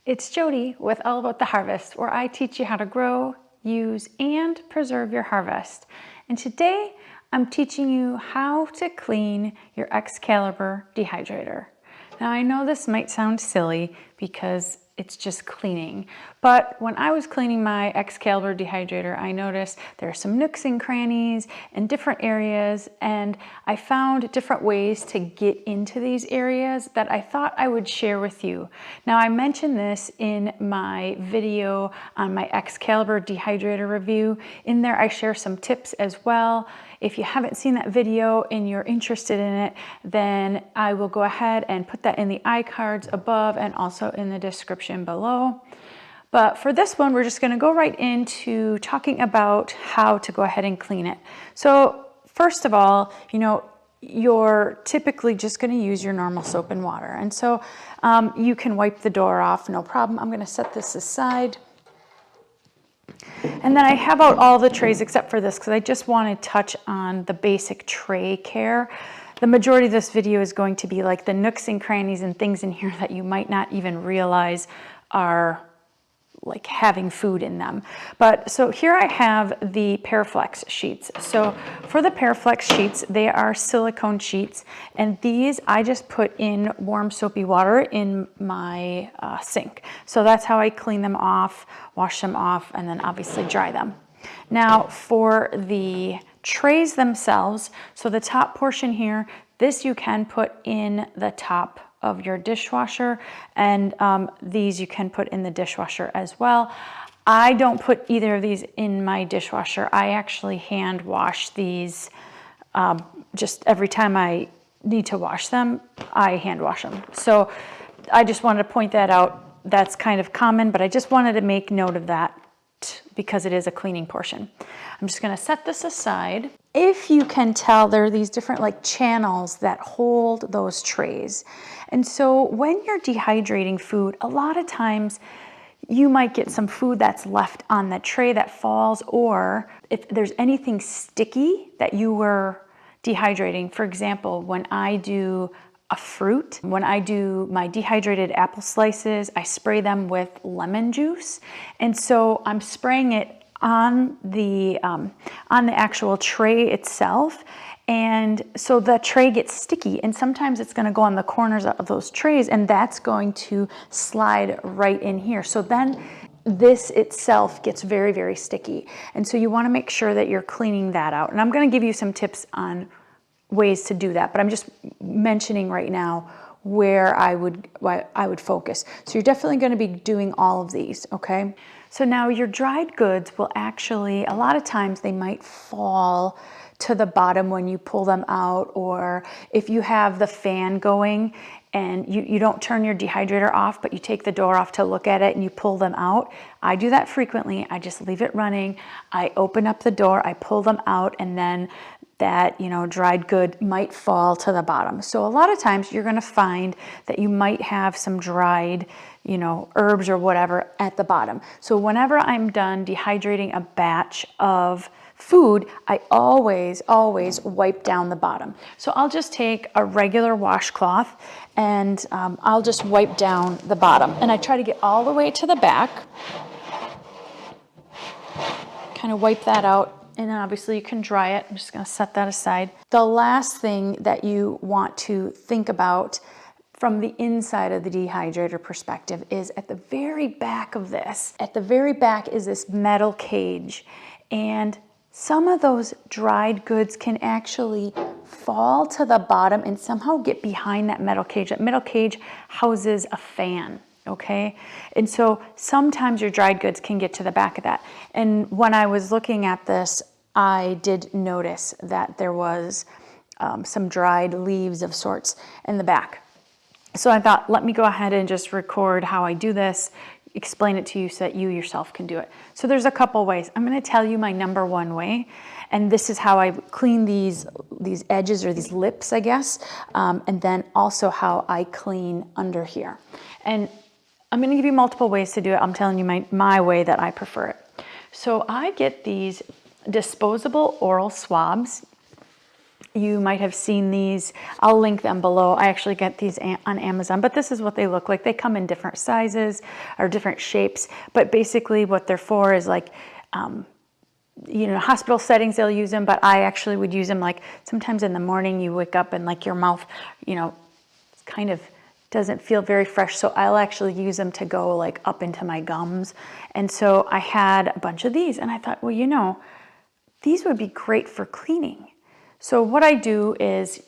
It's Jody with All About the Harvest, where I teach you how to grow, use, and preserve your harvest. And today I'm teaching you how to clean your Excalibur dehydrator. Now I know this might sound silly because it's just cleaning, but when I was cleaning my Excalibur dehydrator, I noticed there are some nooks and crannies and different areas, and I found different ways to get into these areas that I thought I would share with you. Now I mentioned this in my video on my Excalibur dehydrator review. In there I share some tips as well. If you haven't seen that video and you're interested in it, then I will go ahead and put that in the iCards above and also in the description below. But for this one, we're just going to go right into talking about how to go ahead and clean it. So first of all, you're typically just going to use your normal soap and water. And so you can wipe the door off, no problem. I'm going to set this aside. And then I have out all the trays except for this because I just want to touch on the basic tray care. The majority of this video is going to be like the nooks and crannies and things in here that you might not even realize are like having food in them. But so here I have the Paraflex sheets. So for the Paraflex sheets, they are silicone sheets, and these I just put in warm soapy water in my sink. So that's how I clean them off, wash them off, and then obviously dry them. Now for the trays themselves, so the top portion here, this you can put in the top of your dishwasher, and these you can put in the dishwasher as well. I don't put either of these in my dishwasher. I actually hand wash these just every time I need to wash them, I hand wash them. So I just wanted to point that out. That's kind of common, but I just wanted to make note of that because it is a cleaning portion. I'm just going to set this aside. If you can tell, there are these different like channels that hold those trays. And so when you're dehydrating food, a lot of times you might get some food that's left on the tray that falls, or if there's anything sticky that you were dehydrating. For example, when I do a fruit, when I do my dehydrated apple slices, I spray them with lemon juice. And so I'm spraying it on the actual tray itself. And so the tray gets sticky, and sometimes it's going to go on the corners of those trays, and that's going to slide right in here. So then this itself gets very, very sticky. And so you want to make sure that you're cleaning that out. And I'm going to give you some tips on ways to do that, but I'm just mentioning right now where I would focus. So you're definitely going to be doing all of these, okay? So now your dried goods will actually, a lot of times they might fall to the bottom when you pull them out, or if you have the fan going and you don't turn your dehydrator off, but you take the door off to look at it and you pull them out. I do that frequently. I just leave it running. I open up the door, I pull them out, and then that dried good might fall to the bottom. So a lot of times you're going to find that you might have some dried herbs or whatever at the bottom. So whenever I'm done dehydrating a batch of food, I always wipe down the bottom. So I'll just take a regular washcloth and I'll just wipe down the bottom, and I try to get all the way to the back, kind of wipe that out. And then obviously you can dry it. I'm just going to set that aside. The last thing that you want to think about from the inside of the dehydrator perspective is at the very back of this. At the very back is this metal cage. And some of those dried goods can actually fall to the bottom and somehow get behind that metal cage. That metal cage houses a fan. Okay, and so sometimes your dried goods can get to the back of that. And when I was looking at this, I did notice that there was some dried leaves of sorts in the back. So I thought, let me go ahead and just record how I do this, explain it to you so that you yourself can do it. So there's a couple ways. I'm going to tell you my number one way, and this is how I clean these edges or these lips, I guess, and then also how I clean under here. And I'm going to give you multiple ways to do it. I'm telling you my way that I prefer it. So I get these disposable oral swabs, You might have seen these. I'll link them below. I actually get these on Amazon, but this is what they look like. They come in different sizes or different shapes, but basically what they're for is like, you know, hospital settings, they'll use them, but I actually would use them like sometimes in the morning you wake up and like your mouth, you know, kind of doesn't feel very fresh. So I'll actually use them to go like up into my gums. And so I had a bunch of these and I thought, well, you know, these would be great for cleaning. So what I do is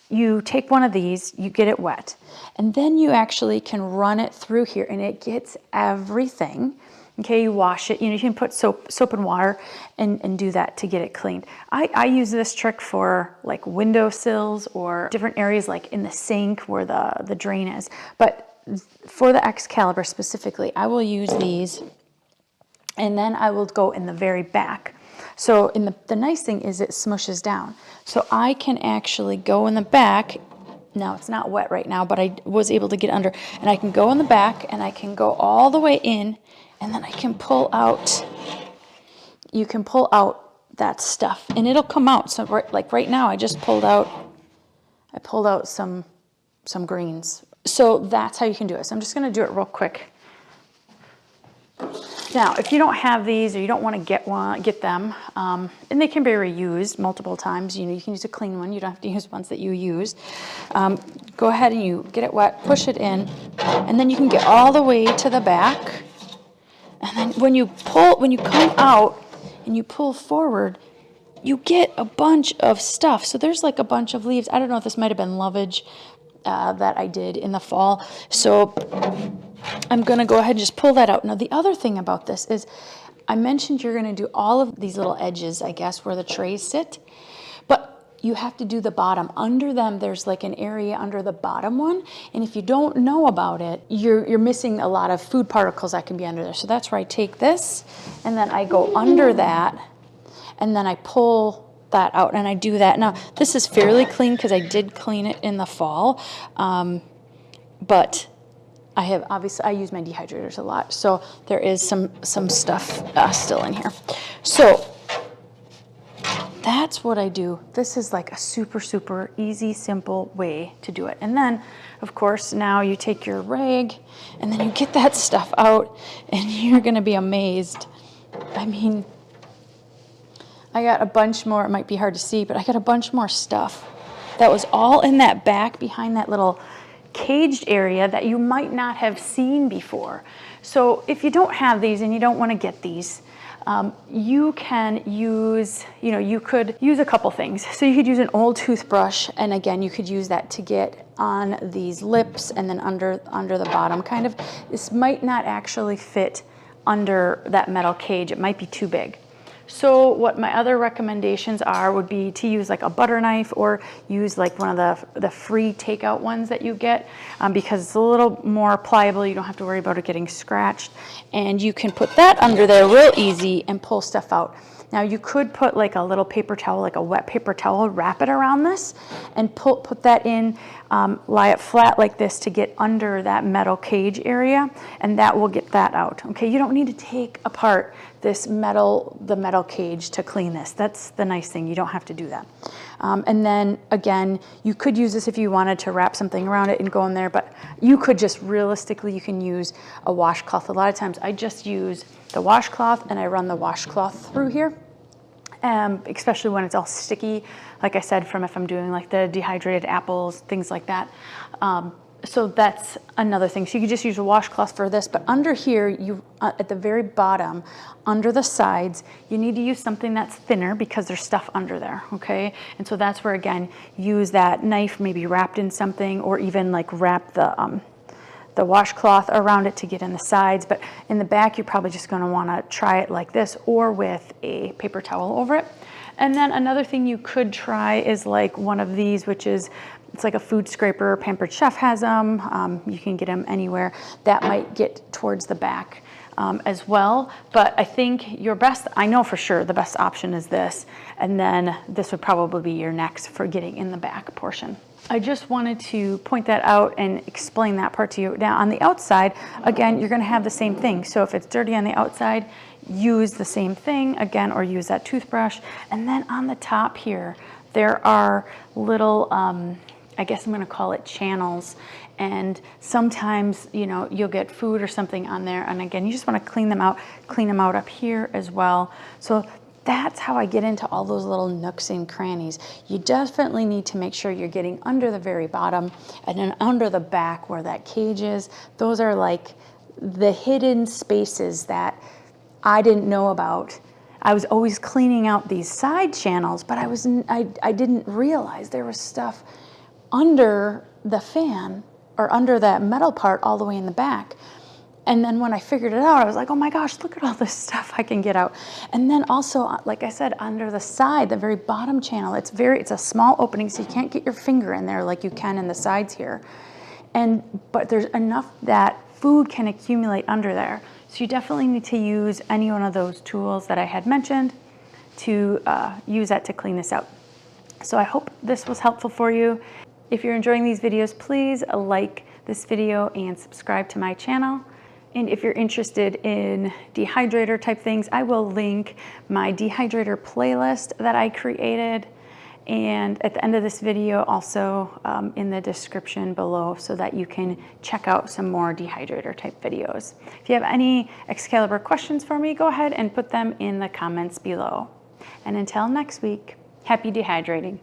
you take one of these, you get it wet, and then you actually can run it through here and it gets everything. Okay, you wash it, you know, you can put soap and water and do that to get it cleaned. I use this trick for like windowsills or different areas like in the sink where the drain is. But for the Excalibur specifically, I will use these and then I will go in the very back. So the nice thing is it smushes down. So I can actually go in the back. Now it's not wet right now, but I was able to get under. And I can go in the back and I can go all the way in and then I can pull out, you can pull out that stuff and it'll come out. So like right now I just pulled out, some greens. So that's how you can do it. So I'm just gonna do it real quick. Now, if you don't have these or you don't want to get them, and they can be reused multiple times. You know, you can use a clean one. You don't have to use ones that you use. Go ahead and you get it wet, push it in, and then you can get all the way to the back. And then when you come out and you pull forward, you get a bunch of stuff. So there's like a bunch of leaves. I don't know if this might have been lovage that I did in the fall. So I'm going to go ahead and just pull that out. Now, the other thing about this is I mentioned you're going to do all of these little edges, I guess, where the trays sit, but you have to do the bottom. Under them, there's like an area under the bottom one, and if you don't know about it, you're missing a lot of food particles that can be under there. So that's where I take this, and then I go under that, and then I pull that out, and I do that. Now, this is fairly clean because I did clean it in the fall, but I use my dehydrators a lot, so there is some stuff still in here. So that's what I do. This is like a super, super easy, simple way to do it. And then, of course, now you take your rag and then you get that stuff out and you're gonna be amazed. I mean, I got a bunch more, it might be hard to see, but I got a bunch more stuff that was all in that back behind that little caged area that you might not have seen before. So if you don't have these and you don't want to get these, you can use, you could use a couple things. So you could use an old toothbrush, and again, you could use that to get on these lips and then under the bottom kind of. This might not actually fit under that metal cage. It might be too big. So what my other recommendations would be to use like a butter knife or use like one of the free takeout ones that you get because it's a little more pliable. You don't have to worry about it getting scratched. And you can put that under there real easy and pull stuff out. Now you could put like a little paper towel, like a wet paper towel, wrap it around this and put that in, lie it flat like this to get under that metal cage area, and that will get that out. Okay, you don't need to take apart the metal cage to clean this. That's the nice thing, you don't have to do that. And then again, you could use this if you wanted to wrap something around it and go in there, but you could just realistically, you can use a washcloth. A lot of times I just use the washcloth and I run the washcloth through here. Especially when it's all sticky, like I said, from if I'm doing like the dehydrated apples, things like that. So that's another thing. So you could just use a washcloth for this, but under here, at the very bottom, under the sides, you need to use something that's thinner because there's stuff under there, okay? And so that's where, again, use that knife maybe wrapped in something, or even like wrap the washcloth around it to get in the sides. But in the back, you're probably just gonna wanna try it like this or with a paper towel over it. And then another thing you could try is like one of these, which is, it's like a food scraper. Pampered Chef has them. You can get them anywhere. That might get towards the back as well. But I think I know for sure the best option is this. And then this would probably be your next for getting in the back portion. I just wanted to point that out and explain that part to you. Now on the outside, again, you're gonna have the same thing. So if it's dirty on the outside, use the same thing again, or use that toothbrush. And then on the top here, there are little, I guess I'm gonna call it channels. And sometimes, you know, you'll get food or something on there. And again, you just wanna clean them out up here as well. So that's how I get into all those little nooks and crannies. You definitely need to make sure you're getting under the very bottom and then under the back where that cage is. Those are like the hidden spaces that I didn't know about. I was always cleaning out these side channels, but I didn't realize there was stuff under the fan or under that metal part all the way in the back. And then when I figured it out, I was like, oh my gosh, look at all this stuff I can get out. And then also, like I said, under the side, the very bottom channel, it's a small opening, so you can't get your finger in there like you can in the sides here. But there's enough that food can accumulate under there. So you definitely need to use any one of those tools that I had mentioned to use that to clean this out. So I hope this was helpful for you. If you're enjoying these videos, please like this video and subscribe to my channel. And if you're interested in dehydrator type things, I will link my dehydrator playlist that I created, and at the end of this video also in the description below, so that you can check out some more dehydrator type videos. If you have any Excalibur questions for me, go ahead and put them in the comments below. And until next week, happy dehydrating.